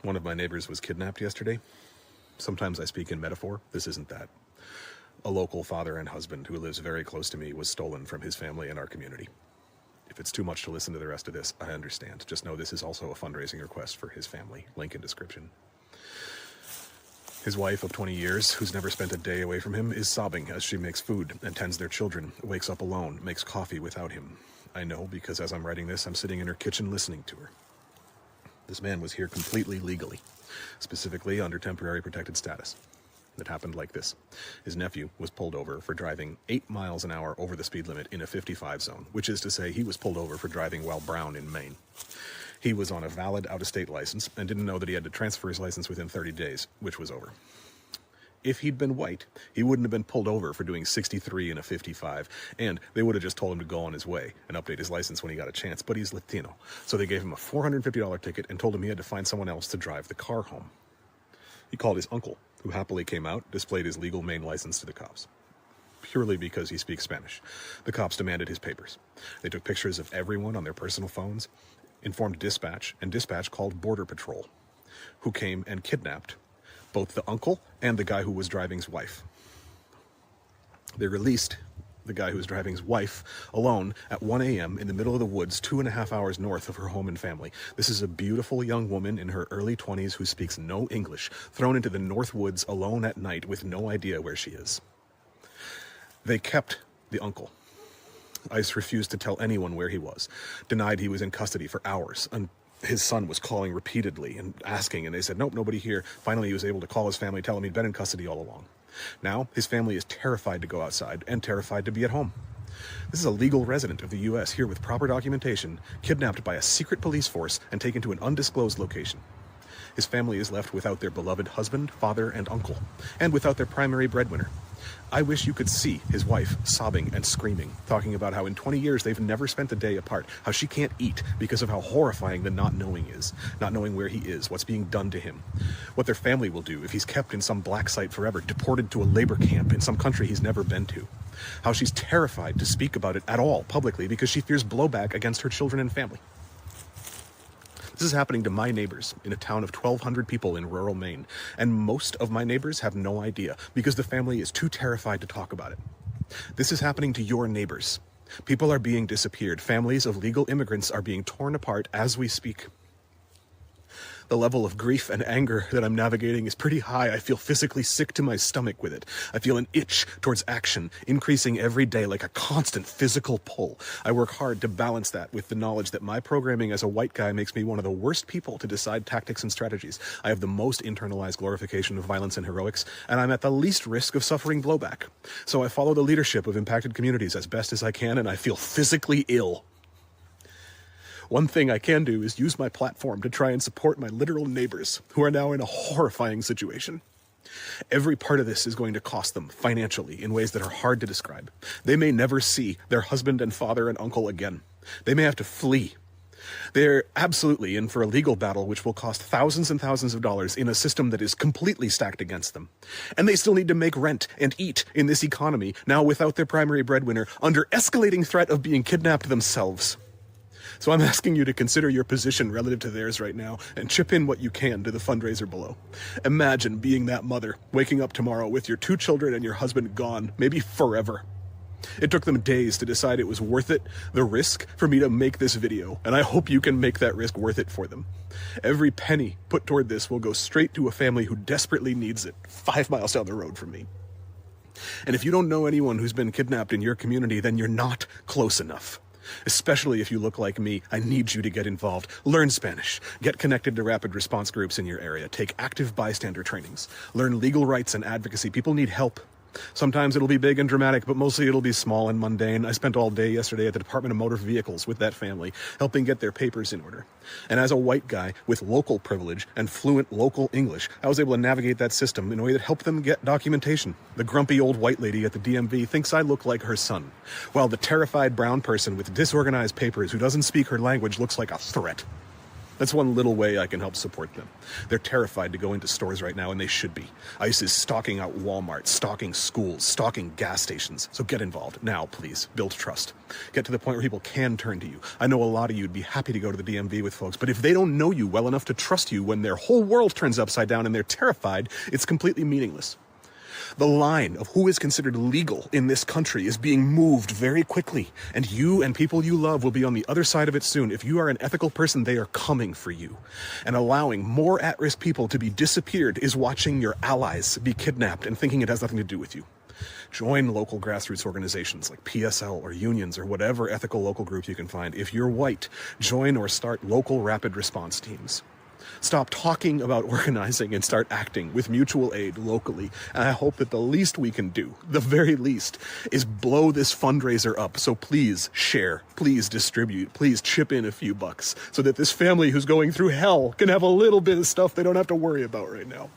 One of my neighbors was kidnapped yesterday. Sometimes I speak in metaphor. This isn't that. A local father and husband who lives very close to me was stolen from his family and our community. If it's too much to listen to the rest of this, I understand. Just know this is also a fundraising request for his family. Link in description. His wife of 20 years, who's never spent a day away from him, is sobbing as she makes food and tends their children, wakes up alone, makes coffee without him. I know because as I'm writing this, I'm sitting in her kitchen listening to her. This man was here completely legally, specifically under temporary protected status. It happened like this. His nephew was pulled over for driving 8 miles an hour over the speed limit in a 55 zone, which is to say he was pulled over for driving while brown in Maine. He was on a valid out-of-state license and didn't know that he had to transfer his license within 30 days, which was over. If he'd been white, he wouldn't have been pulled over for doing 63 in a 55, and they would have just told him to go on his way and update his license when he got a chance, but he's Latino. So they gave him a $450 ticket and told him he had to find someone else to drive the car home. He called his uncle, who happily came out, displayed his legal Maine license to the cops. Purely because he speaks Spanish. The cops demanded his papers. They took pictures of everyone on their personal phones, informed dispatch, and dispatch called Border Patrol, who came and kidnapped both the uncle and the guy who was driving's wife. They released the guy who was driving's wife alone at 1 a.m. in the middle of the woods, 2.5 hours north of her home and family. This is a beautiful young woman in her early 20s who speaks no English, thrown into the north woods alone at night with no idea where she is. They kept the uncle. ICE refused to tell anyone where he was, denied he was in custody for hours, and his son was calling repeatedly and asking, and they said, nope, nobody here. Finally, he was able to call his family, tell him he'd been in custody all along. Now, his family is terrified to go outside and terrified to be at home. This is a legal resident of the U.S. here with proper documentation, kidnapped by a secret police force and taken to an undisclosed location. His family is left without their beloved husband, father, and uncle, and without their primary breadwinner. I wish you could see his wife sobbing and screaming, talking about how in 20 years they've never spent a day apart, how she can't eat because of how horrifying the not knowing is, not knowing where he is, what's being done to him, what their family will do if he's kept in some black site forever, deported to a labor camp in some country he's never been to, how she's terrified to speak about it at all publicly because she fears blowback against her children and family. This is happening to my neighbors in a town of 1,200 people in rural Maine, and most of my neighbors have no idea because the family is too terrified to talk about it. This is happening to your neighbors. People are being disappeared. Families of legal immigrants are being torn apart as we speak. The level of grief and anger that I'm navigating is pretty high. I feel physically sick to my stomach with it. I feel an itch towards action, increasing every day like a constant physical pull. I work hard to balance that with the knowledge that my programming as a white guy makes me one of the worst people to decide tactics and strategies. I have the most internalized glorification of violence and heroics, and I'm at the least risk of suffering blowback. So I follow the leadership of impacted communities as best as I can, and I feel physically ill. One thing I can do is use my platform to try and support my literal neighbors who are now in a horrifying situation. Every part of this is going to cost them financially in ways that are hard to describe. They may never see their husband and father and uncle again. They may have to flee. They're absolutely in for a legal battle which will cost thousands and thousands of dollars in a system that is completely stacked against them. And they still need to make rent and eat in this economy, now without their primary breadwinner, under escalating threat of being kidnapped themselves. So I'm asking you to consider your position relative to theirs right now and chip in what you can to the fundraiser below. Imagine being that mother, waking up tomorrow with your 2 children and your husband gone, maybe forever. It took them days to decide it was worth it, the risk, for me to make this video, and I hope you can make that risk worth it for them. Every penny put toward this will go straight to a family who desperately needs it, 5 miles down the road from me. And if you don't know anyone who's been kidnapped in your community, then you're not close enough. Especially if you look like me, I need you to get involved. Learn Spanish. Get connected to rapid response groups in your area. Take active bystander trainings. Learn legal rights and advocacy. People need help. Sometimes it'll be big and dramatic, but mostly it'll be small and mundane. I spent all day yesterday at the Department of Motor Vehicles with that family, helping get their papers in order. And as a white guy with local privilege and fluent local English, I was able to navigate that system in a way that helped them get documentation. The grumpy old white lady at the DMV thinks I look like her son, while the terrified brown person with disorganized papers who doesn't speak her language looks like a threat. That's one little way I can help support them. They're terrified to go into stores right now, and they should be. ICE is stalking out Walmart, stalking schools, stalking gas stations. So get involved. Now, please. Build trust. Get to the point where people can turn to you. I know a lot of you would be happy to go to the DMV with folks, but if they don't know you well enough to trust you when their whole world turns upside down and they're terrified, it's completely meaningless. The line of who is considered legal in this country is being moved very quickly, and you and people you love will be on the other side of it soon. If you are an ethical person, they are coming for you. And allowing more at-risk people to be disappeared is watching your allies be kidnapped and thinking it has nothing to do with you. Join local grassroots organizations like PSL or unions or whatever ethical local group you can find. If you're white, join or start local rapid response teams. Stop talking about organizing and start acting with mutual aid locally. And I hope that the least we can do, the very least, is blow this fundraiser up. So please share, please distribute, please chip in a few bucks so that this family who's going through hell can have a little bit of stuff they don't have to worry about right now.